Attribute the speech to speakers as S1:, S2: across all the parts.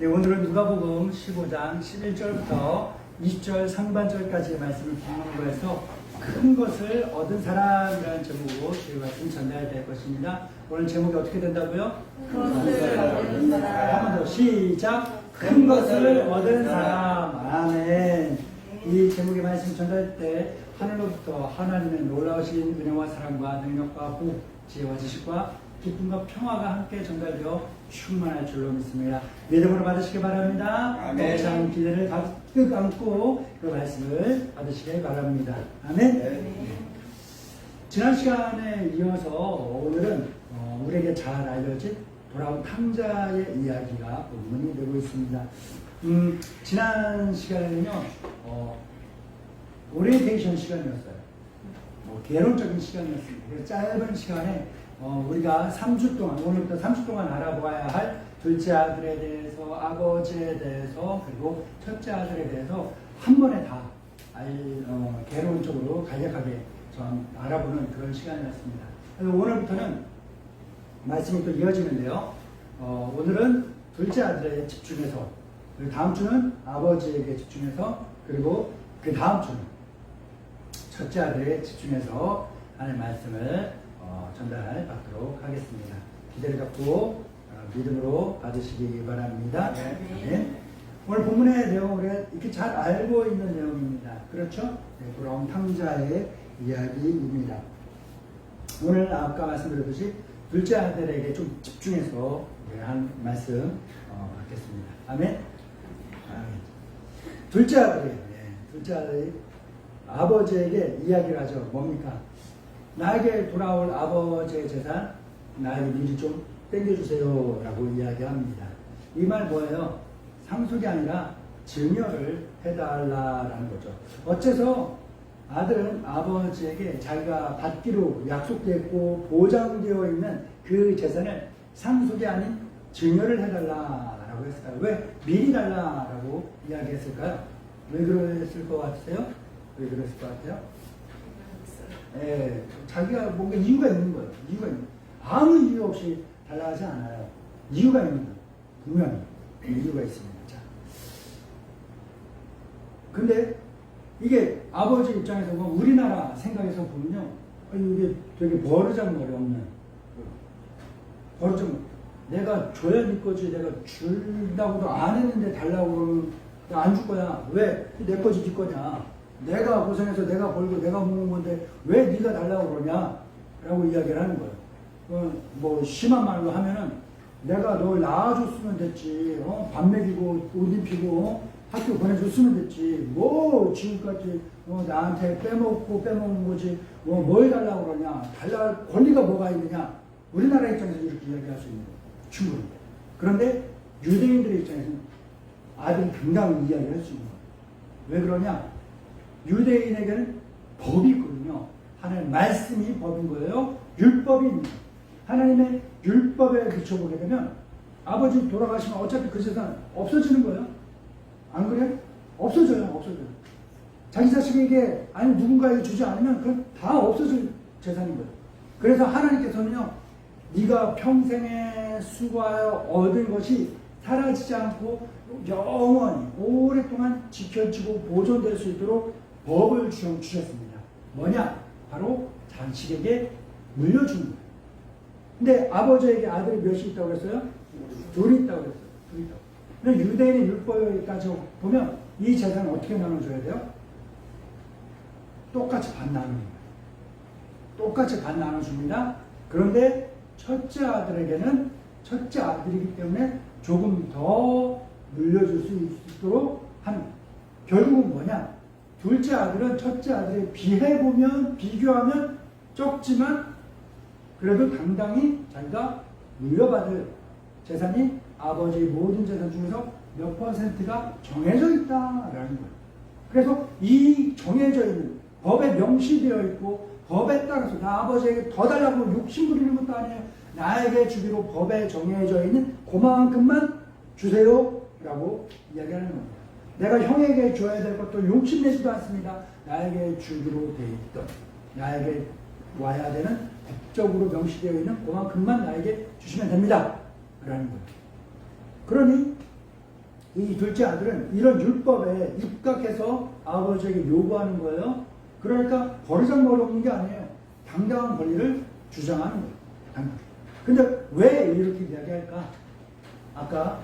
S1: 네, 오늘은 누가복음 15장 11절부터 20절 상반절까지의 말씀을 보는 거에서 큰 것을 얻은 사람이라는 제목으로 주의 말씀 전달될 것입니다. 오늘 제목이 어떻게 된다고요?
S2: 큰 것을 얻은 사람.
S1: 한 번 더 시작. 큰 것을 얻은 사람. 아멘. 이 제목의 말씀 전달 때 하늘로부터 하나님의 놀라우신 은혜와 사랑과 능력과 복, 지혜와 지식과 기쁨과 평화가 함께 전달되어 충만할 줄로 믿습니다. 믿음으로 받으시기 바랍니다.
S2: 아멘.
S1: 참 기대를 가득 안고 그 말씀을 받으시기 바랍니다. 아멘.
S2: 네.
S1: 지난 시간에 이어서 오늘은 우리에게 잘 알려진 돌아온 탕자의 이야기가 본문이 되고 있습니다. 지난 시간에는요, 오리엔테이션 시간이었어요. 개론적인 시간이었습니다. 그래서 짧은 시간에 우리가 3주 동안, 오늘부터 3주 동안 알아보아야 할 둘째 아들에 대해서, 아버지에 대해서, 그리고 첫째 아들에 대해서 한 번에 다 개론적으로 간략하게 좀 알아보는 그런 시간이었습니다. 그래서 오늘부터는 말씀이 또 이어지는데요. 오늘은 둘째 아들에 집중해서, 그리고 다음 주는 아버지에게 집중해서, 그리고 그 다음 주는 첫째 아들에 집중해서 하는 말씀을 전달받도록 하겠습니다. 기대를 갖고 믿음으로 받으시기 바랍니다. 네. 오늘 본문의 내용을 이렇게 잘 알고 있는 내용입니다. 그렇죠? 네, 돌아온 탕자의 이야기입니다. 오늘 아까 말씀드렸듯이 둘째 아들에게 좀 집중해서 한 말씀 받겠습니다. 아멘. 아멘. 둘째 아들이 아버지에게 이야기를 하죠. 뭡니까? 나에게 돌아올 아버지의 재산 나에게 미리 좀 땡겨주세요 라고 이야기합니다. 이 말 뭐예요? 상속이 아니라 증여를 해달라라는 거죠. 어째서 아들은 아버지에게 자기가 받기로 약속됐고 보장되어 있는 그 재산을 상속이 아닌 증여를 해달라라고 했을까요? 왜 미리 달라라고 이야기했을까요? 왜 그랬을 것 같으세요? 왜 그랬을 것 같아요? 자기가 뭔가 이유가 있는 거예요. 이유가 있는 거예요. 아무 이유 없이 달라하지 않아요. 이유가 있는 거예요. 분명히 이유가 있습니다. 자, 근데 이게 아버지 입장에서 보면 우리나라 생각에서 보면요, 이게 되게 버르장머리 없는 버르장. 내가 줘야 네 거지. 내가 준다고도 안 했는데 달라고 그러면 안 줄 거야. 왜? 내 거지 네 거냐. 내가 고생해서 내가 벌고 내가 모은 건데 왜 네가 달라고 그러냐 라고 이야기를 하는 거예요. 뭐 심한 말로 하면은 내가 널 낳아줬으면 됐지, 밥 먹이고 옷 입히고 학교 보내줬으면 됐지, 뭐 지금까지 나한테 빼먹는 거지, 뭐 해달라고 그러냐, 달랄 권리가 뭐가 있느냐. 우리나라 입장에서 이렇게 이야기할 수 있는 거예요. 충분히. 그런데 유대인들의 입장에서는 아들이 굉장히 이야기를 할 수 있는 거예요. 왜 그러냐? 유대인에게는 법이 있거든요. 하나님 말씀이 법인 거예요. 율법이 있는 거예요. 하나님의 율법에 비춰보게 되면 아버지 돌아가시면 어차피 그 재산 없어지는 거예요. 안 그래요? 없어져요. 자기 자식에게 아니 누군가에게 주지 않으면 그건 다 없어질 재산인 거예요. 그래서 하나님께서는요, 네가 평생에 수고하여 얻은 것이 사라지지 않고 영원히 오랫동안 지켜지고 보존될 수 있도록 법을 주셨습니다. 뭐냐? 바로 자식에게 물려주는 거예요. 근데 아버지에게 아들이 몇이 있다고 그랬어요? 둘이 있다고 그랬어요. 근데 유대인의 율법까지 보면 이 재산을 어떻게 나눠줘야 돼요? 똑같이 반 나누는 거예요. 똑같이 반 나눠줍니다. 그런데 첫째 아들에게는 첫째 아들이기 때문에 조금 더 물려줄 수 있도록 하는 거예요. 결국은 뭐냐? 둘째 아들은 첫째 아들에 비교하면 적지만 그래도 당당히 자기가 물려받을 재산이 아버지의 모든 재산 중에서 몇 퍼센트가 정해져 있다라는 거예요. 그래서 이 정해져 있는, 법에 명시되어 있고 법에 따라서 나 아버지에게 더 달라고 욕심 부리는 것도 아니에요. 나에게 주기로 법에 정해져 있는 그만큼만 주세요 라고 이야기하는 겁니다. 내가 형에게 줘야 될 것도 욕심내지도 않습니다. 나에게 주기로 되어 있던, 나에게 와야 되는 법적으로 명시되어 있는 그만큼만 나에게 주시면 됩니다 라는 거예요. 그러니 이 둘째 아들은 이런 율법에 입각해서 아버지에게 요구하는 거예요. 그러니까 버르장머리 없는 게 아니에요. 당당한 권리를 주장하는 거예요. 근데 왜 이렇게 이야기할까? 아까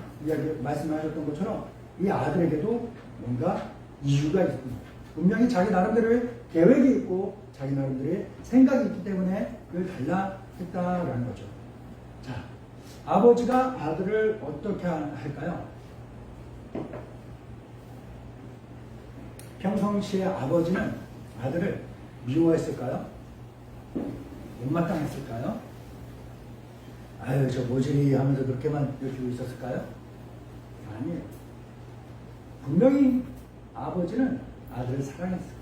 S1: 말씀하셨던 것처럼 이 아들에게도 뭔가 이유가 있습니다. 분명히 자기 나름대로의 계획이 있고 자기 나름대로의 생각이 있기 때문에 그걸 달라 했다라는 거죠. 자, 아버지가 아들을 어떻게 할까요? 평상시에 아버지는 아들을 미워했을까요? 못마땅했을까요? 아유, 저 모질이 하면서 그렇게만 느끼고 있었을까요? 아니에요. 분명히 아버지는 아들을 사랑했어요.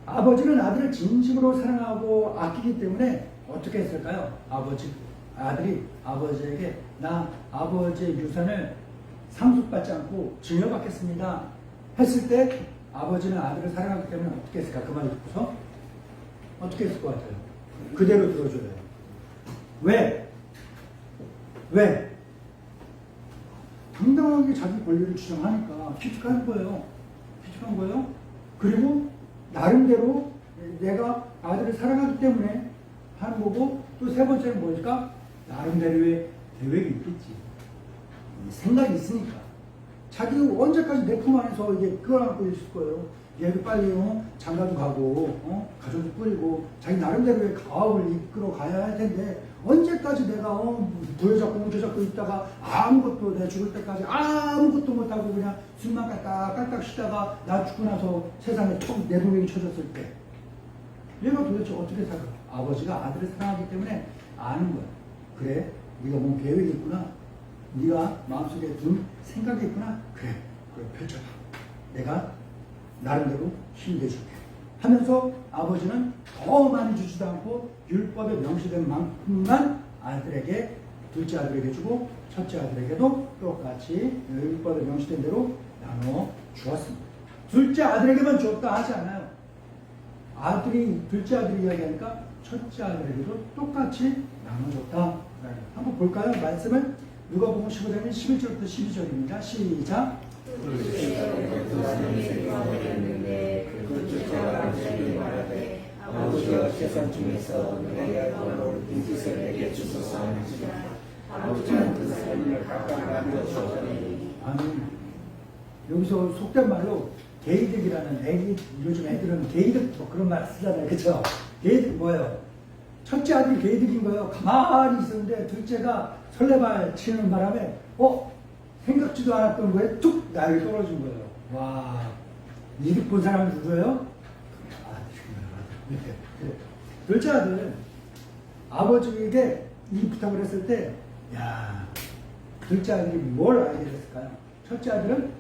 S1: 아버지는 아들을 진심으로 사랑하고 아끼기 때문에 어떻게 했을까요? 아들이 아버지에게 나 아버지의 유산을 상속받지 않고 증여받겠습니다 했을 때 아버지는 아들을 사랑하기 때문에 어떻게 했을까? 그 말을 듣고서 어떻게 했을 것 같아요? 그대로 들어줘야 돼요. 왜? 당당하게 자기 권리를 주장하니까 기특한 거예요. 그리고 나름대로 내가 아들을 사랑하기 때문에 하는 거고, 또 세 번째는 뭘까? 나름대로의 계획이 있겠지. 생각이 있으니까. 자기는 언제까지 내 품 안에서 이게 끌어안고 있을 거예요. 얘도 빨리 장가도 가고 가족도 꾸리고 자기 나름대로의 가업을 이끌어 가야 할 텐데 언제까지 내가 부여잡고 뭉쳐잡고 있다가 아무것도 내 죽을 때까지 아무것도 못하고 그냥 숨만 깔깍깔깍 쉬다가 나 죽고 나서 세상에 턱 내동댕이 쳐졌을 때 얘가 도대체 어떻게 살까? 아버지가 아들을 사랑하기 때문에 아는 거야. 그래, 네가 뭔 계획이 있구나. 네가 마음속에 둔 생각이 있구나. 그래, 그걸 펼쳐봐. 내가 나름대로 힘내줄게 하면서 아버지는 더 많이 주지도 않고 율법에 명시된 만큼만 아들에게, 둘째 아들에게 주고 첫째 아들에게도 똑같이 율법에 명시된 대로 나눠 주었습니다. 둘째 아들에게만 줬다 하지 않아요. 둘째 아들이 이야기하니까 첫째 아들에게도 똑같이 나눠줬다. 한번 볼까요? 말씀을 누가복음 15장의 11절부터 12절입니다. 시작.
S3: 아버지여 세상 중에서 내가 너를 빈짓을 내게 주소서 하시라. 아버지는 그 삶을 각각 주었더니.
S1: 아멘. 여기서 속된 말로 게이득이라는 요즘 애들은 게이득 뭐 그런 말 쓰잖아요. 그쵸? 게이득 뭐예요? 첫째 아들이 게이득인 거예요. 가만히 있었는데 둘째가 설레발 치는 바람에 생각지도 않았던 거에 툭 날이 떨어진 거예요. 와, 이득 본 사람은 누구예요? 둘째 아들은 아버지에게 이 부탁을 했을 때, 둘째 아들이 뭘 알게 됐을까요? 첫째 아들은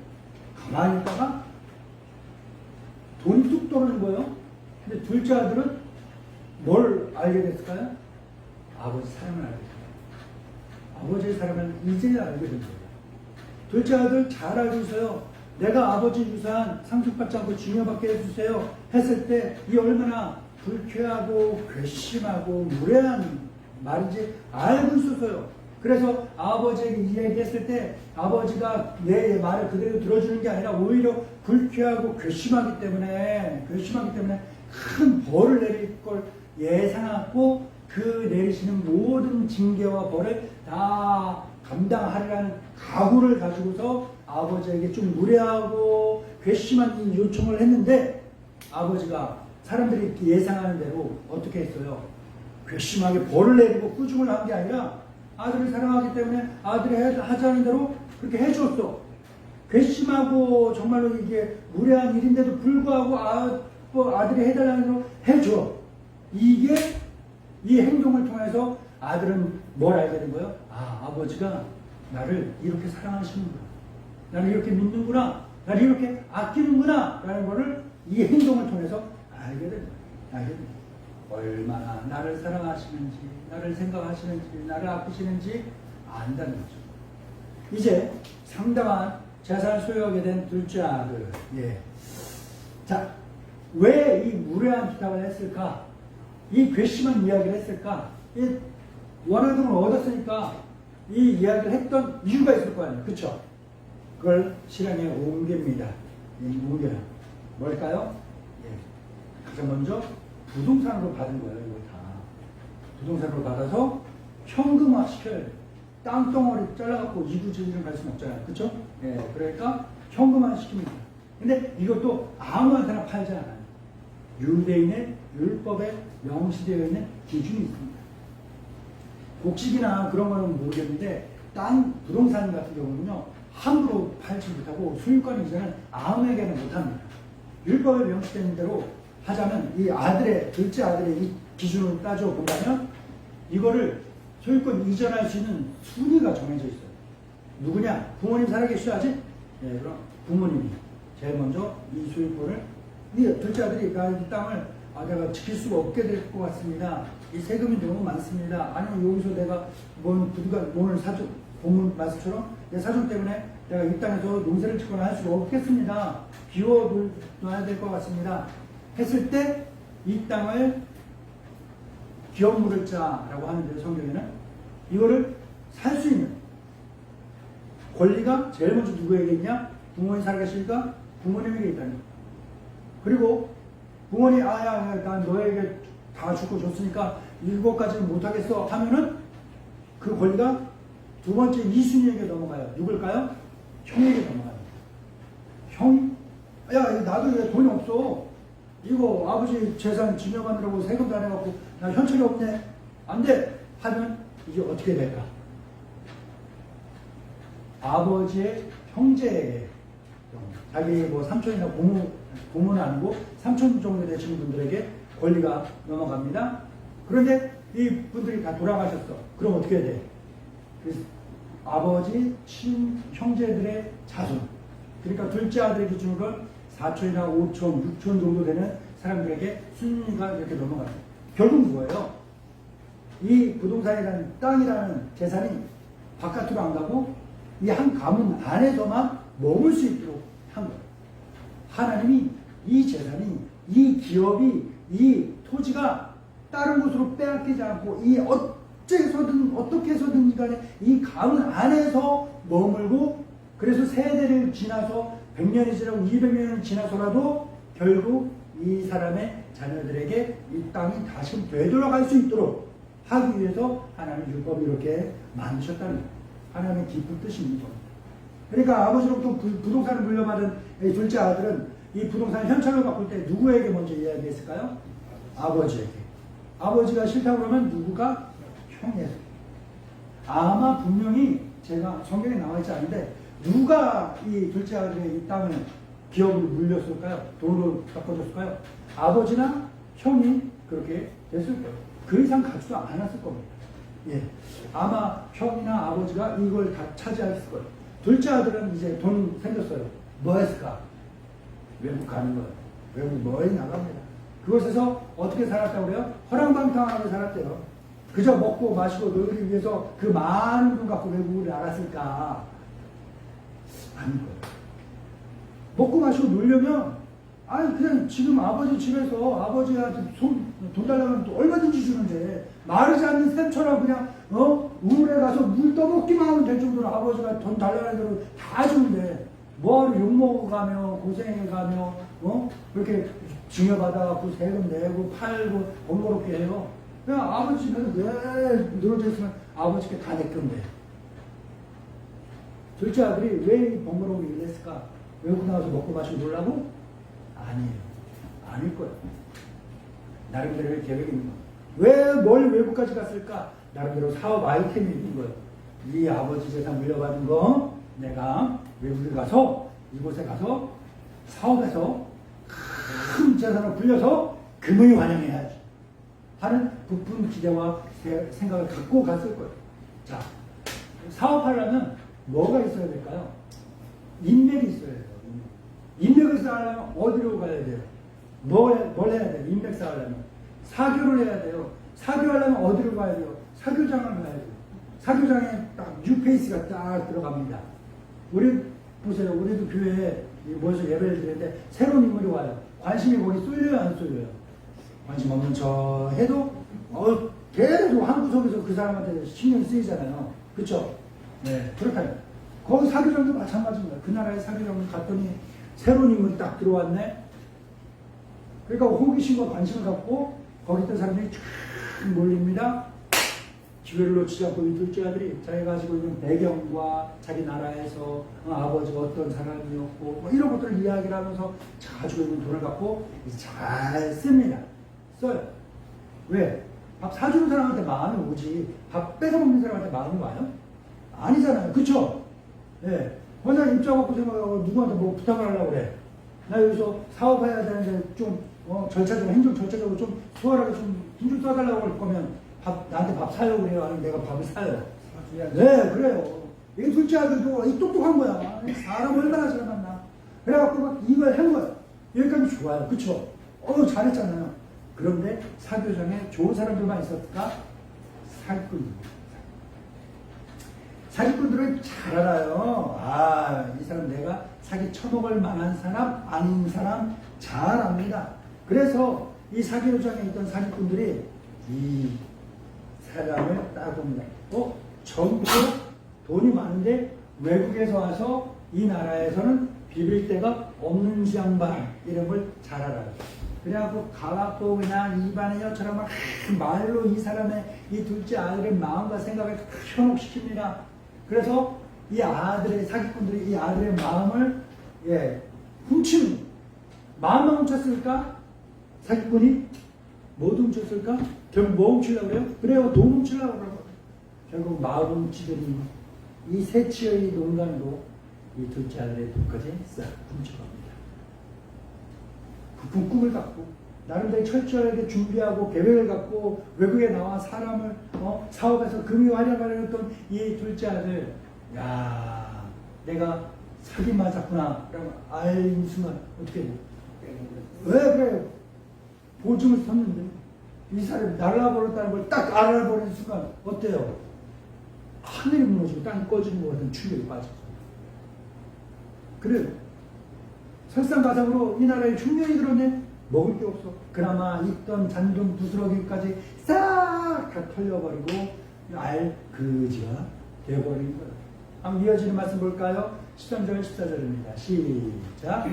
S1: 가만히 있다가 돈이 뚝 떨어진 거예요. 근데 둘째 아들은 뭘 알게 됐을까요? 아버지 사랑을 알게 됐어요. 아버지의 사랑을 이제야 알게 된 거예요. 둘째 아들 잘 알고 있어요. 내가 아버지 유산 상속받지 않고 증여받게 해주세요 했을 때 이 얼마나 불쾌하고 괘씸하고 무례한 말인지 알고 있었어요. 그래서 아버지에게 이야기했을 때 아버지가 내 말을 그대로 들어주는 게 아니라 오히려 불쾌하고 괘씸하기 때문에 큰 벌을 내릴 걸 예상하고 그 내리시는 모든 징계와 벌을 다 감당하리라는 각오를 가지고서 아버지에게 좀 무례하고 괘씸한 이 요청을 했는데, 아버지가 사람들이 예상하는 대로 어떻게 했어요? 괘씸하게 벌을 내리고 꾸중을 한 게 아니라 아들을 사랑하기 때문에 아들이 하자는 대로 그렇게 해줬어. 괘씸하고 정말로 이게 무례한 일인데도 불구하고 아들이 해달라는 대로 해줘. 이 행동을 통해서 아들은 뭘 알게 된 거예요? 아버지가 나를 이렇게 사랑하시는구나. 나를 이렇게 믿는구나. 나를 이렇게 아끼는구나. 라는 거를 이 행동을 통해서 알게 된 거예요. 얼마나 나를 사랑하시는지, 나를 생각하시는지, 나를 아끼시는지 안다는 거죠. 이제 상당한 재산을 소유하게 된 둘째 아들. 자, 왜 이 무례한 부탁을 했을까? 이 괘씸한 이야기를 했을까? 원하는 걸 얻었으니까 이 이야기를 했던 이유가 있을 거 아니에요. 그쵸? 그걸 실행에 옮깁니다. 옮겨요. 뭘까요? 예. 가장 먼저 부동산으로 받은 거예요. 이거 다. 부동산으로 받아서 현금화 시켜야 돼요. 땅덩어리 잘라갖고 이구지리를 갈 수는 없잖아요. 그쵸? 예. 그러니까 현금화 시킵니다. 근데 이것도 아무한테나 팔지 않아요. 유대인의 율법에 명시되어 있는 기준이 있습니다. 곡식이나 그런 거는 모르겠는데 땅, 부동산 같은 경우는요 함부로 팔지 못하고 소유권 이전을 아무에게나 못합니다. 율법에 명시된 대로 하자면 이 아들의, 둘째 아들의 이 기준으로 따져본다면 이거를 소유권 이전할 수 있는 순위가 정해져 있어요. 누구냐? 부모님 살아계셔야지? 네, 그럼 부모님이 제일 먼저 이 소유권을, 이 둘째 아들이 이 땅을 내가 지킬 수가 없게 될 것 같습니다. 이 세금이 너무 많습니다. 아니면 여기서 내가 오늘 사준, 본문 말씀처럼 내 사준 때문에 내가 이 땅에서 농사를 짓거나 할 수가 없겠습니다. 비워둬야 될 것 같습니다. 했을 때 이 땅을 기업 물을 자라고 하는데 성경에는 이거를 살 수 있는 권리가 제일 먼저 누구에게 있냐? 부모님 살아계시니까 부모님에게 있다는 거예요. 그리고 부모님 난 너에게 다 주고 줬으니까 이것까지는 못하겠어 하면은 그 권리가 두 번째 이순위에게 넘어가요. 누굴까요? 형에게 넘어가요. 형, 나도 왜 돈이 없어? 이거 아버지 재산 증여받느라고 세금도 안 해갖고 나 현찰이 없네. 안 돼. 하면 이게 어떻게 될까? 아버지의 형제에게, 자기 뭐 삼촌이나 고모는 아니고 삼촌 정도 되시는 분들에게 권리가 넘어갑니다. 그런데 이 분들이 다 돌아가셨어. 그럼 어떻게 해야 돼? 아버지, 형제들의 자손. 그러니까 둘째 아들의 기준으로 사촌이나 5촌, 6촌 정도 되는 사람들에게 순위가 이렇게 넘어가요. 결국 뭐예요? 이 부동산이라는 땅이라는 재산이 바깥으로 안 가고 이 한 가문 안에서만 머물 수 있도록 한 거예요. 하나님이 이 재산이, 이 기업이, 이 토지가 다른 곳으로 빼앗기지 않고 이 어떻게 해서든 간에 이 가문 안에서 머물고, 그래서 세대를 지나서 100년이 지나고 200년이 지나서라도 결국 이 사람의 자녀들에게 이 땅이 다시 되돌아갈 수 있도록 하기 위해서 하나님 율법이 이렇게 만드셨다는 거예요. 하나님의 깊은 뜻이 있는 겁니다. 그러니까 아버지로부터 부동산을 물려받은 이 둘째 아들은 이 부동산 현찰을 바꿀 때 누구에게 먼저 이야기했을까요? 아버지에게. 아버지가 싫다고 그러면 누구가? 형이에요. 아마 분명히 제가 성경에 나와 있지 않은데 누가 이 둘째 아들의 이 땅을 기업으로 물렸을까요? 돈으로 바꿔줬을까요? 아버지나 형이 그렇게 됐을 거예요. 그 이상 가지도 않았을 겁니다. 예, 아마 형이나 아버지가 이걸 다 차지했을 거예요. 둘째 아들은 이제 돈 생겼어요. 뭐 했을까? 외국 가는 거예요. 외국 멀리 나갑니다. 그곳에서 어떻게 살았다고 그래요? 허랑방탕하게 살았대요. 그저 먹고 마시고 놀기 위해서 그 많은 돈 갖고 외국을 나갔을까? 아닐 거예요. 먹고 마시고 놀려면 그냥 지금 아버지 집에서 아버지한테 돈 달라면 또 얼마든지 주는데 마르지 않는 샘처럼 그냥 우물에 가서 물 떠먹기만 하면 될 정도로 아버지가 돈 달라는 대로 다 주는데 뭐하러 욕먹어가며 고생해가며 그렇게 증여받아갖고 세금 내고 팔고 번거롭게 해요. 그냥 아버지 집에서 왜 늘어져 있으면 아버지께 다 내건데 둘째 아들이 왜 번거로운 일을 했을까? 외국 나가서 먹고 마시고 놀라고? 아니에요. 아닐 거예요. 나름대로의 계획이 있는 거예요. 왜 뭘 외국까지 갔을까? 나름대로 사업 아이템이 있는 거예요. 이 아버지 재산 물려받은 거 내가 외국에 가서 이곳에 가서 사업해서 큰 재산을 불려서 금을 환영해야지 하는 부푼 기대와 생각을 갖고 갔을 거예요. 자, 사업하려면 뭐가 있어야 될까요? 인맥이 있어야 돼요. 인맥을 쌓으려면 어디로 가야 돼요? 뭘 해야 돼요? 인맥 쌓으려면 사교를 해야 돼요. 사교하려면 어디로 가야 돼요? 사교장을 가야 돼요. 사교장에 딱 뉴페이스가 딱 들어갑니다. 우리 보세요. 우리도 교회에 모여서 예배를 드리는데 새로운 인물이 와요. 관심이 거기 쏠려요, 안 쏠려요? 관심 없는 척 해도 계속 한 구석에서 그 사람한테 신경이 쓰이잖아요. 그쵸? 네, 그렇다면 거기 사교정도 마찬가지입니다. 그 나라의 사교정을 갔더니 새로운 인물이 딱 들어왔네. 그러니까 호기심과 관심을 갖고 거기 있던 사람들이 쫙 몰립니다. 기회를 놓치지 않고 이 둘째 아들이 자기가 가지고 있는 배경과 자기 나라에서 아버지가 어떤 사람이었고 뭐 이런 것들을 이야기를 하면서 가지고 있는 돈을 갖고 잘 씁니다. 써요. 왜? 밥 사주는 사람한테 마음이 오지 밥 뺏어먹는 사람한테 마음이 와요? 아니잖아요. 그쵸? 예. 혼자 입장 갖고 생각하고 누구한테 뭐 부탁을 하려고 그래. 나 여기서 사업해야 되는데 좀 절차적으로 행정 절차적으로 좀 수월하게 좀 힘 좀 써달라고 할 거면 나한테 밥 사요 그래요? 아니면 내가 밥을 사요? 네, 그래요. 이 둘째 아들도 이 똑똑한 거야. 사람 얼마나 잘 만나. 그래갖고 막 이걸 한 거야. 여기까지 좋아요. 그쵸? 잘했잖아요. 그런데 사교정에 좋은 사람들만 있었을까? 사기꾼들. 사기꾼들은 잘 알아요. 이 사람 내가 사기 쳐먹을 만한 사람, 아닌 사람 잘 압니다. 그래서 이 사교정에 있던 사기꾼들이 이 사람을 따봅니다. 전부 돈이 많은데 외국에서 와서 이 나라에서는 비빌 데가 없는 양반 이런 걸 잘 알아요. 그래갖고 가갖고 그냥 입안에 여처럼 막 말로 이 사람의 이 둘째 아들의 마음과 생각을 현혹시킵니다. 그래서 이 아들의 사기꾼들이 이 아들의 마음을 훔치는 마음만 훔쳤을까? 사기꾼이 뭐 훔쳤을까? 결국 뭐 훔치려고 그래요? 그래요, 돈 훔치려고 그러고 결국 마음 훔치더니 이 세치의 농간으로 이 둘째 아들의 돈까지 싹 훔쳐갑니다. 부푼 꿈을 갖고 나름대로 철저하게 준비하고 계획을 갖고 외국에 나와 사람을 사업에서 금이 활약하려 했던 이 둘째 아들, 야, 내가 사기 맞았구나 라고 알는 순간 어떻게 해요? 왜 그래요? 보증을 섰는데 이 사람이 날라버렸다는 걸 딱 알아버리는 순간 어때요? 하늘이 무너지고 땅이 꺼지는 것 같은 충격이 빠졌어요. 그래요. 설상가상으로 이 나라에 흉년이 들었네. 먹을 게 없어. 그나마 있던 잔돈 부스러기까지 싹 다 털려버리고 알그지가 되어버린 거예요. 한번 이어지는 말씀 볼까요? 13절 14절입니다. 시작.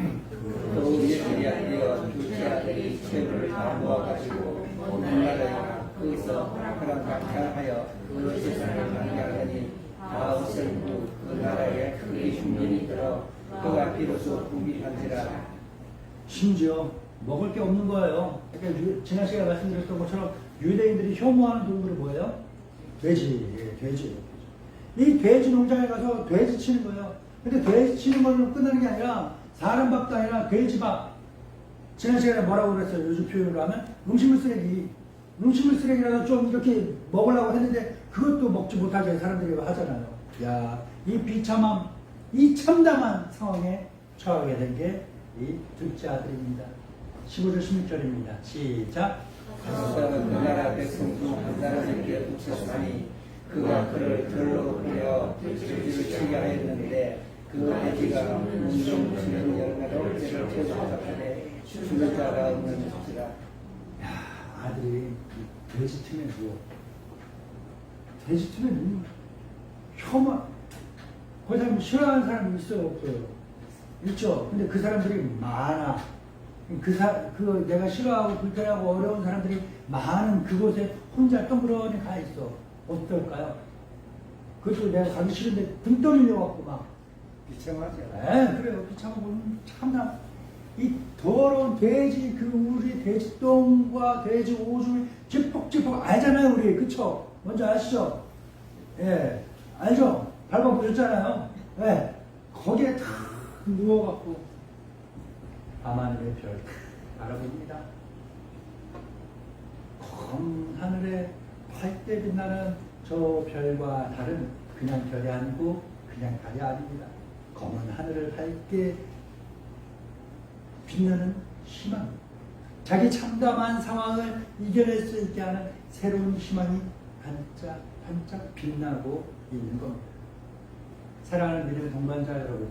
S3: 우리 아들이여 둘째 아들이 재물을 다 모아가지고 온 나라에 거기서 허락하여 그 재산을 관리하더니 아홉세 후 그 나라에 크게 흉년이 들어 그가 비로소 궁핍한지라.
S1: 심지어 먹을 게 없는 거예요. 그러니까 지난 시간에 말씀드렸던 것처럼 유대인들이 혐오하는 동물이 뭐예요? 돼지. 돼지. 이 돼지 농장에 가서 돼지 치는 거예요. 근데 돼지 치는 걸로 끝나는 게 아니라 사람 밥도 아니라 돼지 밥. 지난 시간에 뭐라고 그랬어요? 요즘 표현으로 하면 음식물 쓰레기. 음식물 쓰레기라도 좀 이렇게 먹으려고 했는데 그것도 먹지 못하게 사람들이 하잖아요. 야, 이 비참함, 이 참담한 상황에 처하게 된 게 이 둘째 아들입니다. 15절 16절입니다. 시작.
S3: 가서 그 나라 백성 중 한 사람에게 붙였으니 그가 그를 들로 보내어 돼지를 치게 하였는데 그 돼지가 문종 열매로 죄를 퇴소하되 죽을 자가 없는 것이라.
S1: 야, 아들이 돼지 틈에 누워. 돼지 틈에 누워. 혐오. 그 사람 싫어하는 사람이 있어요, 없어요? 있죠. 근데 그 사람들이 많아. 내가 싫어하고 불편하고 어려운 사람들이 많은 그곳에 혼자 덩그러니 가 있어. 어떨까요? 그것도 내가 가기 싫은데 등 떠밀려갖고 막.
S3: 비참하죠.
S1: 네, 그래요. 비참하고 참나. 이 더러운 돼지, 우리 돼지똥과 돼지 오줌이 찌뻑찌뻑 알잖아요, 우리. 그쵸? 먼저 아시죠? 예. 알죠? 밟아보셨잖아요. 예. 거기에 다 누워갖고 밤하늘의 별 바라봅니다. 검 하늘에 밝게 빛나는 저 별과 달은 그냥 별이 아니고 그냥 달이 아닙니다. 검은 하늘을 밝게 빛나는 희망. 자기 참담한 상황을 이겨낼 수 있게 하는 새로운 희망이 반짝반짝 빛나고 있는 겁니다. 사랑하는 믿음의 동반자 여러분,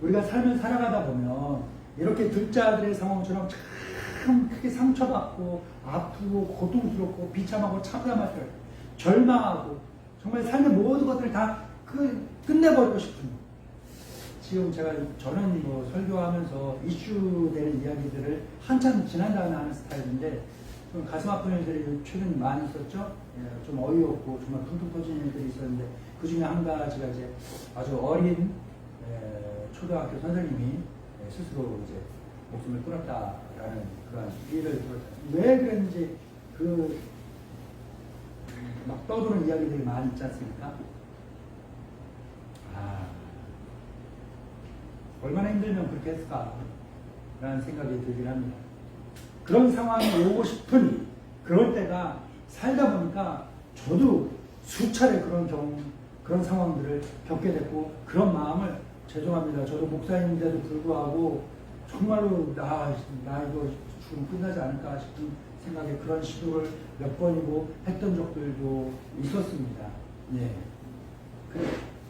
S1: 우리가 삶을 살아가다 보면 이렇게 둘째 아들의 상황처럼 참 크게 상처받고 아프고 고통스럽고 비참하고 참담할 때 절망하고 정말 삶의 모든 것들을 다 끝내버리고 싶은. 지금 저는 뭐 설교하면서 이슈되는 이야기들을 한참 지난 다음에 하는 스타일인데 좀 가슴 아픈 일들이 최근 많이 있었죠. 예, 좀 어이없고 정말 퉁퉁 터지는 일들이 있었는데 그 중에 한 가지가 이제 아주 어린 초등학교 선생님이 스스로 이제 목숨을 끊었다라는 그런 일을 들었다. 왜 그랬는지 막 떠도는 이야기들이 많이 있지 않습니까? 얼마나 힘들면 그렇게 했을까라는 생각이 들긴 합니다. 그런 상황이 오고 싶은 그럴 때가 살다 보니까 저도 수차례 그런 상황들을 겪게 됐고 그런 마음을 죄송합니다. 저도 목사님인데도 불구하고 정말로 나 이거 죽음 끝나지 않을까 싶은 생각에 그런 시도를 몇 번이고 했던 적들도 있었습니다. 예.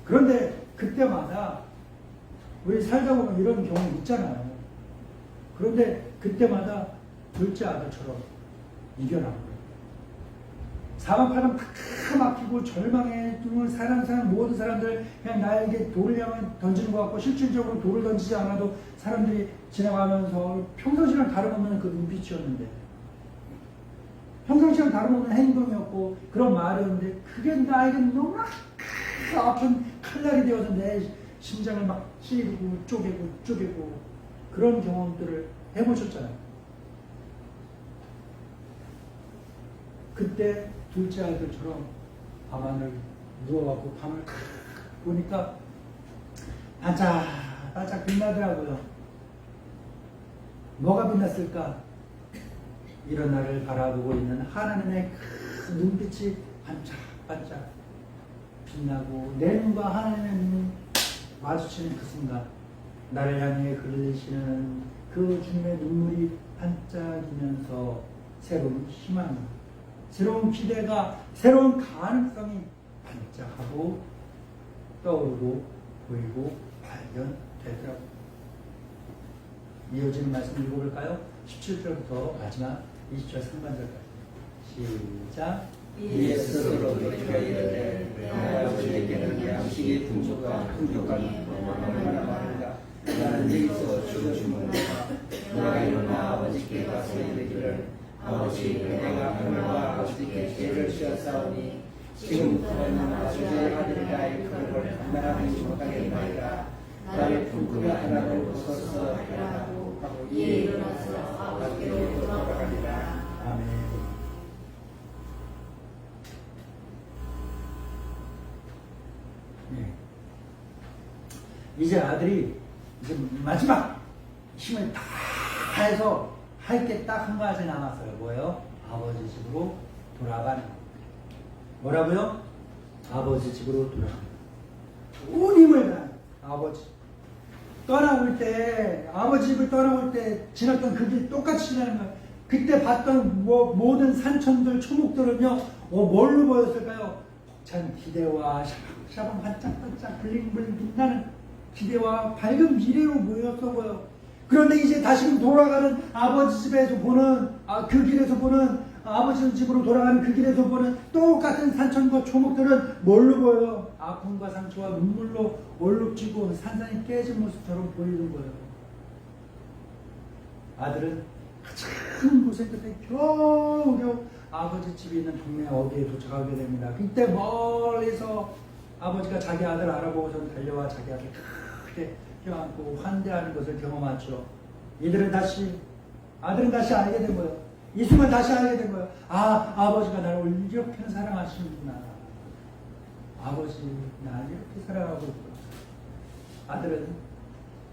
S1: 그런데 그때마다 우리 살다 보면 이런 경우 있잖아요. 그런데 그때마다 둘째 아들처럼 이겨나온 거예요. 사방팔방 다 막히고 절망에 사람 모든 사람들 그냥 나에게 돌을 향해 던지는 것 같고 실질적으로 돌을 던지지 않아도 사람들이 지나가면서 평상시랑 다름없는 그 눈빛이었는데 평상시랑 다름없는 행동이었고 그런 말이었는데 그게 나에게 너무 아픈 칼날이 되어서 내 심장을 막 찌르고 쪼개고 그런 경험들을 해보셨잖아요. 그때 둘째 아들처럼 밤하늘 누워갖고 밤을 보니까 반짝반짝 빛나더라고요. 뭐가 빛났을까? 이런 나를 바라보고 있는 하나님의 큰 눈빛이 반짝반짝 빛나고 내 눈과 하나님의 눈이 마주치는 그 순간 나를 향해 흘리시는 그 주님의 눈물이 반짝이면서 새로운 희망, 새로운 기대가, 새로운 가능성이 반짝하고 떠오르고 보이고 발견되더라고요. 이어지는 말씀 읽어볼까요? 17절부터 마지막 20절 상반절까지. 시작.
S3: 이에 스스로 돌이켜 이르되 내 아버지에게는 양식이 풍족하니 얼마나 많은가. 나는 여기서 죽어주문하다 너가 일어나 아버지께 가서 이르기를 아버지 내가 하늘과 아버지께 죄를 지었사오니 지금부터는 아버지의 아들이라의 그를 감당하지 못하겠나이다. 나를 품급에 하나를 부서서 하라고 하고 이에 일어나서 아버지께로 돌아가리라.
S1: 아멘. 네. 이제 아들이 이제 마지막 힘을 다 해서 할 게 딱 한 가지 남았어요. 뭐예요? 아버지 집으로 돌아가는. 뭐라고요? 아버지 집으로 돌아가는. 온 힘을 다해 아버지. 떠나올 때, 아버지 집을 떠나올 때 지났던 그 길 똑같이 지나는 거예요. 그때 봤던 모든 산천들, 초목들은요, 뭘로 보였을까요? 벅찬 기대와 샤방 반짝반짝 블링블링 빛나는 기대와 밝은 미래로 보였어 보여. 그런데 이제 다시금 돌아가는 아버지 집에서 보는, 그 길에서 보는, 아버지 집으로 돌아가는 그 길에서 보는 똑같은 산천과 초목들은 뭘로 보여요? 아픔과 상처와 눈물로 얼룩지고 산산이 깨진 모습처럼 보이는 거예요. 아들은 큰 고생 끝에 겨우겨우 아버지 집이 있는 동네 어디에 도착하게 됩니다. 그때 멀리서 아버지가 자기 아들 알아보고서 달려와 자기 아들 크게 껴안고 환대하는 것을 경험하죠. 아들은 다시 알게 된 거예요. 이 순간 다시 알게 된 거예요. 아버지가 나를 이렇게 사랑하시는구나. 아버지 나를 이렇게 사랑하고 있구나. 아들은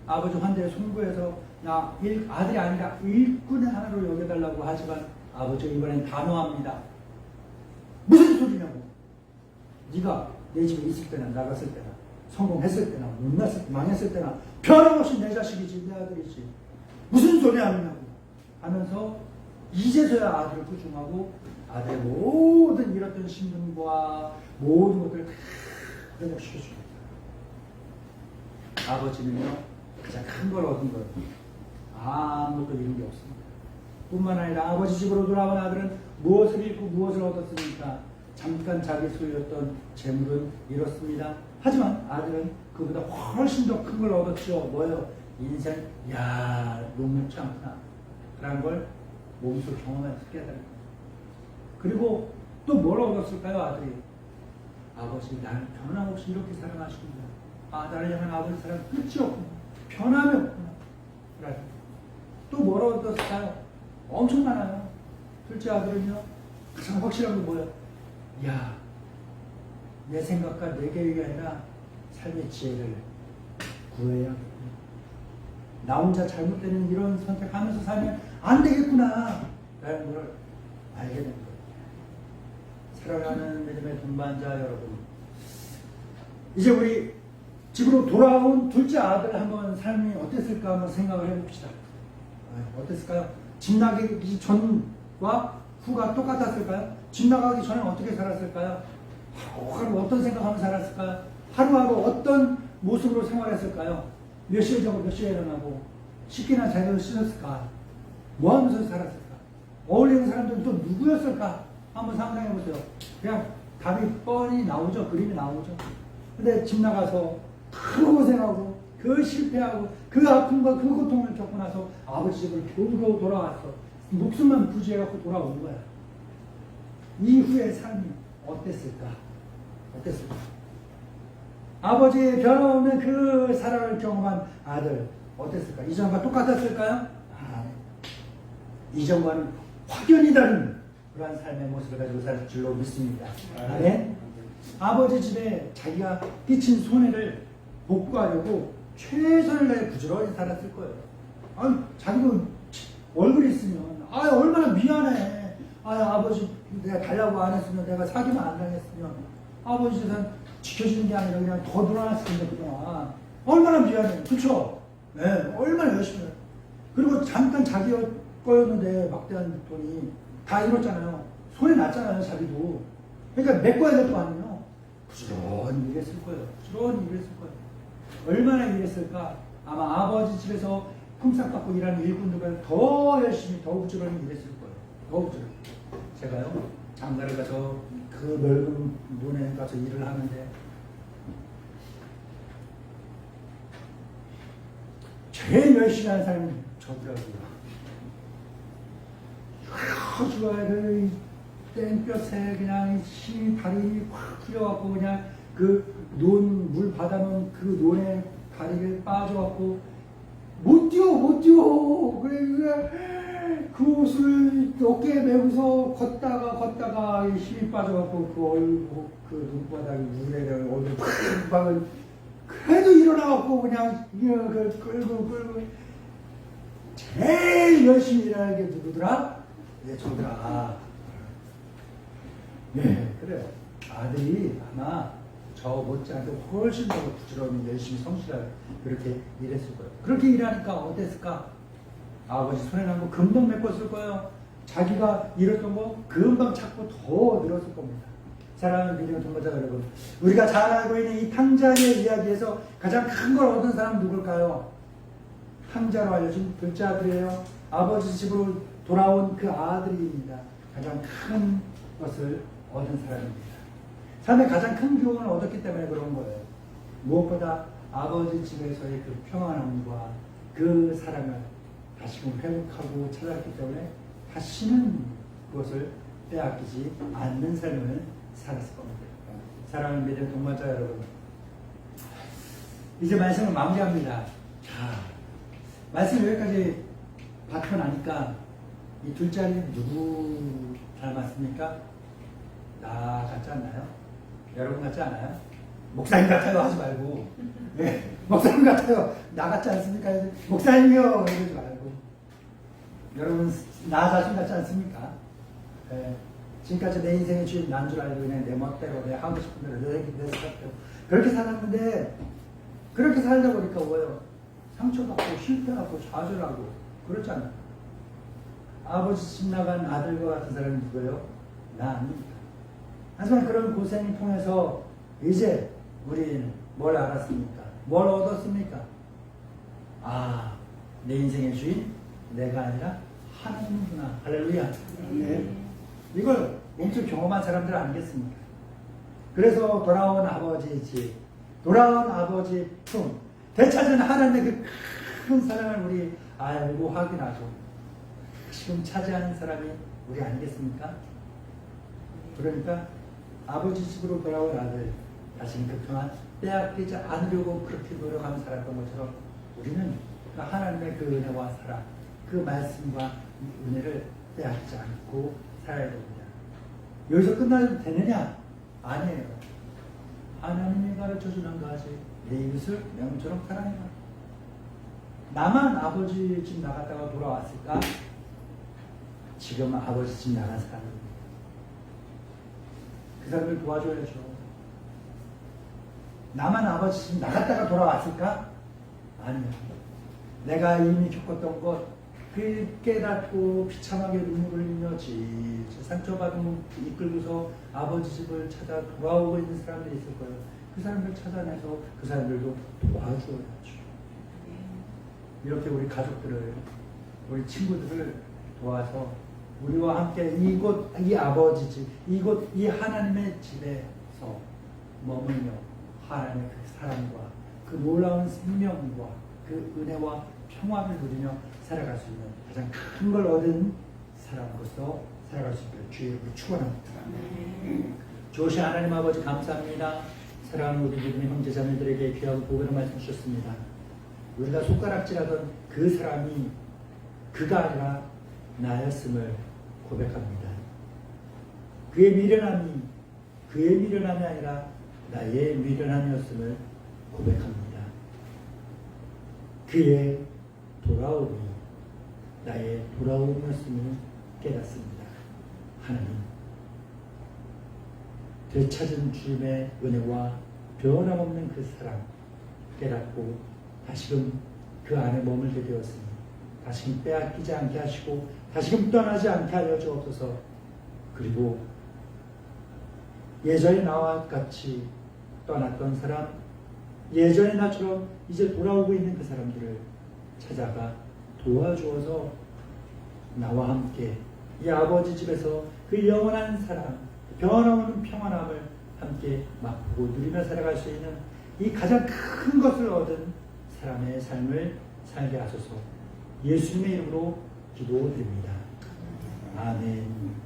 S1: 아버지 환대에 송구해서 아들이 아니라 일꾼의 하나로 여겨달라고 하지만 아버지가 이번엔 단호합니다. 무슨 소리냐고. 네가 내 집에 있을 때나 나갔을 때나 성공했을 때나 못났을 때 망했을 때나 변함없이 내 자식이지 내 아들이지 무슨 소리 하느냐고 하면서 이제서야 아들을 꾸중하고 아들의 모든 잃었던 신분과 모든 것들을 다 회복시켜줍니다. 아버지는요 가장 큰 걸 얻은 거예요. 아무것도 잃은 게 없습니다. 뿐만 아니라 아버지 집으로 돌아온 아들은 무엇을 잃고 무엇을 얻었습니까? 잠깐 자기 소유였던 재물은 잃었습니다. 하지만 아들은 그보다 훨씬 더 큰 걸 얻었죠. 뭐예요? 인생, 야, 녹록지 않구나. 라는 걸 몸소 경험해서 깨달은 거예요. 그리고 또 뭘 얻었을까요, 아들이? 아버지, 나를 변함없이 이렇게 사랑하시군요. 아, 나를 향한 아버지 사랑 끝이 없구나. 변함이 없구나. 또 뭘 얻었을까요? 엄청 많아요. 둘째 아들은요, 가장 확실한 건 뭐예요? 야, 내 생각과 내 계획이 아니라 삶의 지혜를 구해야겠구나. 나 혼자 잘못되는 이런 선택하면서 살면 안 되겠구나. 라는 걸 알게 된 거예요. 사랑하는 믿음의 동반자 여러분, 이제 우리 집으로 돌아온 둘째 아들 한번 삶이 어땠을까 한번 생각을 해봅시다. 어땠을까요? 집 나가기 전과 후가 똑같았을까요? 집 나가기 전에 어떻게 살았을까요? 하루 어떤 생각하며 살았을까요? 하루하루 어떤 모습으로 생활했을까요? 몇 시에 자고 몇 시에 일어나고 씻기나 제대로 씻었을까? 뭐 하면서 살았을까? 어울리는 사람들은 또 누구였을까? 한번 상상해 보세요. 그냥 답이 뻔히 나오죠. 그림이 나오죠. 근데 집 나가서 그 고생하고 그 실패하고 그 아픔과 그 고통을 겪고 나서 아버지 집을 겨우겨우 돌아왔어. 목숨만 부지해갖고 돌아온 거야. 이후의 삶이 어땠을까? 어땠을까? 아버지의 변함없는 그 사랑을 경험한 아들 어땠을까? 이전과 똑같았을까요? 이전과는 확연히 다른 그러한 삶의 모습을 가지고 살 줄로 믿습니다. 아멘. 아버지 집에 자기가 끼친 손해를 복구하려고 최선을 다해 부지런히 살았을 거예요. 아니, 자기도 얼굴이 있으면 얼마나 미안해. 아버지 내가 달라고 안 했으면, 내가 사기만 안 당했으면 아버지 재산 지켜주는 게 아니라 그냥 더 늘어났을 텐데 그동안 얼마나 미안해. 그쵸? 네, 얼마나 열심히 해요. 그리고 잠깐 자기 거였는데 막대한 돈이 다 잃었잖아요. 손해 났잖아요, 자기도. 그러니까 메꿔야 될 거 아니에요. 부지런히 일했을 거예요. 부지런히 일했을 거예요. 얼마나 일했을까? 아마 아버지 집에서 품삯받고 일하는 일꾼들보다 더 열심히, 더 부지런히 일했을 거예요. 더 부지런히. 제가요, 장가를 가서 그 넓은 논에 가서 일을 하는데 제일 열심히 하는 사람이 저더라고요. 아주 그 땡볕에 그냥 힘이 다리 확 풀려갖고 그냥 그 논, 물 받아놓은 그 논에 다리를 빠져갖고 못 뛰어. 그래, 그 옷을 어깨에 메고서 걷다가 힘이 빠져갖고 그 얼굴, 그 눈바닥에 물에 얼굴 팍 그래도 일어나갖고 그냥 끌고 제일 열심히 일하는 게 누구더라? 저더라. 네, 그래요. 아들이 아마 저 못지않게 훨씬 더 부지런히 열심히 성실하게 그렇게 일했을 거예요. 그렇게 일하니까 어땠을까? 아버지 손해난 거 금방 메꿨을 거예요. 자기가 잃었던 거 금방 찾고 더 늘었을 겁니다. 사랑하는 믿음의 동반자 여러분, 우리가 잘 알고 있는 이 탕자의 이야기에서 가장 큰 걸 얻은 사람은 누굴까요? 탕자로 알려진 둘째 아들이에요. 아버지 집으로 돌아온 그 아들입니다. 가장 큰 것을 얻은 사람입니다. 삶의 가장 큰 교훈을 얻었기 때문에 그런 거예요. 무엇보다 아버지 집에서의 그 평안함과 그 사랑을 다시금 회복하고 찾았기 때문에 다시는 그것을 빼앗기지 않는 삶을 살았을 겁니다. 사랑하는 믿음의 동반자 여러분, 이제 말씀을 마무리합니다. 자, 말씀 여기까지 받고 나니까 이 둘째 아들이 누구 닮았습니까? 나 같지 않나요? 여러분 같지 않아요? 목사님 같아요 하지 말고, 네, 목사님 같아요. 나 같지 않습니까? 목사님이요 이러지 말고, 여러분 나 자신 같지 않습니까? 네, 지금까지 내 인생의 주인 난 줄 알고 그냥 내 멋대로 내 하고 싶은 대로 내 생각대로 그렇게 살았는데, 그렇게 살다 보니까 뭐예요? 상처받고 실패하고 좌절하고 그렇잖아요. 아버지 집 나간 아들과 같은 사람이 누구예요? 나 아닙니다. 하지만 그런 고생을 통해서 이제 우리는 뭘 알았습니까? 뭘 얻었습니까? 내 인생의 주인 내가 아니라 하나님이구나. 할렐루야. 네. 이걸 몸소 경험한 사람들 아니겠습니까? 그래서 돌아온 아버지의 집, 돌아온 아버지의 품, 되찾은 하나님의 그 큰 사랑을 우리 알고 확인하고 지금 차지하는 사람이 우리 아니겠습니까? 그러니까 아버지 집으로 돌아온 아들, 다시는 그동안 빼앗기지 않으려고 그렇게 노력하는 살았던 것처럼 우리는 그 하나님의 그 은혜와 사랑, 그 말씀과 은혜를 빼앗지 않고 살아야 됩니다. 여기서 끝나도 되느냐? 아니에요. 하나님이 가르쳐주는 가지 내 이웃을 내 몸처럼 사랑해라. 나만 아버지 집 나갔다가 돌아왔을까? 지금 아버지 집 나간 사람입니다. 그 사람을 도와줘야죠. 나만 아버지 집 나갔다가 돌아왔을까? 아니요. 내가 이미 겪었던 것, 그 깨닫고 비참하게 눈물을 흘리며 질질 상처받은 이끌고서 아버지 집을 찾아 돌아오고 있는 사람들이 있을 거예요. 그 사람들 찾아내서 그 사람들도 도와줘야죠. 이렇게 우리 가족들을, 우리 친구들을 도와서 우리와 함께 이곳, 이 아버지 집, 이곳, 이 하나님의 집에서 머물며 하나님의 그 사랑과 그 놀라운 생명과 그 은혜와 평화를 누리며 살아갈 수 있는 가장 큰 걸 얻은 사람으로서 살아갈 수 있기를 주의 이름으로 축원합니다. 좋으신 하나님 아버지 감사합니다. 사랑하는 우리 믿음의 형제자매들에게 귀하고 복을 말씀 주셨습니다. 우리가 손가락질하던 그 사람이 그가 아니라 나였음을 고백합니다. 그의 미련함이 아니라 나의 미련함이었음을 고백합니다. 그의 돌아옴이 나의 돌아옴이었음을 깨닫습니다. 하나님, 되찾은 주님의 은혜와 변함없는 그 사랑 깨닫고 다시금 그 안에 머물게 되었으니 다시금 빼앗기지 않게 하시고 다시금 떠나지 않게 하여 주옵소서. 그리고 예전에 나와 같이 떠났던 사람, 예전에 나처럼 이제 돌아오고 있는 그 사람들을 찾아가 도와주어서 나와 함께 이 아버지 집에서 그 영원한 사랑, 변함없는 평안함을 함께 맛보고 누리며 살아갈 수 있는 이 가장 큰 것을 얻은 사람의 삶을 살게 하소서. 예수님의 이름으로 기도드립니다. 아멘.